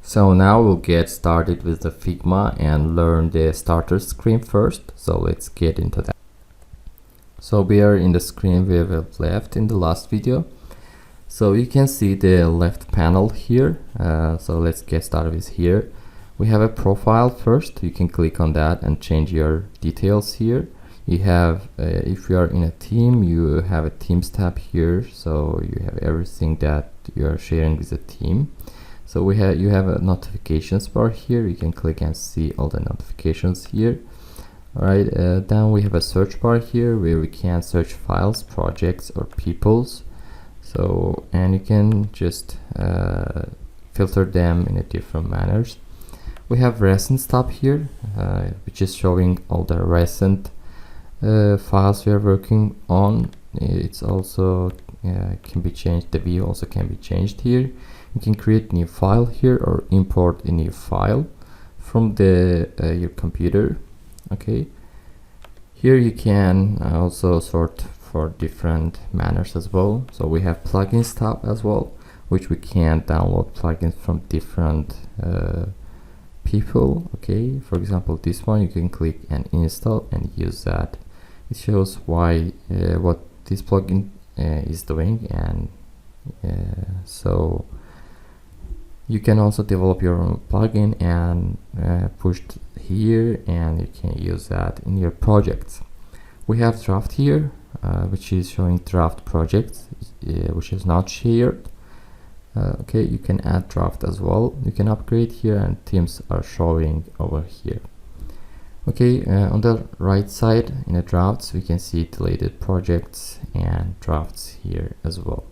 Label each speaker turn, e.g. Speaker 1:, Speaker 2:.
Speaker 1: So now we'll get started with the Figma and learn the starter screen first. So let's get into that. So we are in the screen we have left in the last video. So you can see the left panel here. So let's get started with here. We have a profile first. You can click on that and change your details here. You have, if you are in a team, you have a Teams tab here. So you have everything that you are sharing with the team. So you have a notifications bar here. You can click and see all the notifications here. Alright, then we have a search bar here where we can search files, projects, or peoples. So, and you can just filter them in a different manners. We have recent tab here, which is showing all the recent files we are working on. It's also can be changed. The view also can be changed here. You can create a new file here or import a new file from the your computer. Okay, here you can also sort for different manners as well. So we have plugins tab as well, which we can download plugins from different people. Okay, for example, this one you can click and install and use that. It shows why what this plugin is doing, and so you can also develop your own plugin and push here, and you can use that in your projects. We have draft here, which is showing draft projects, which is not shared. Okay, you can add draft as well. You can upgrade here, and themes are showing over here. Okay, on the right side in the drafts, we can see deleted projects and drafts here as well.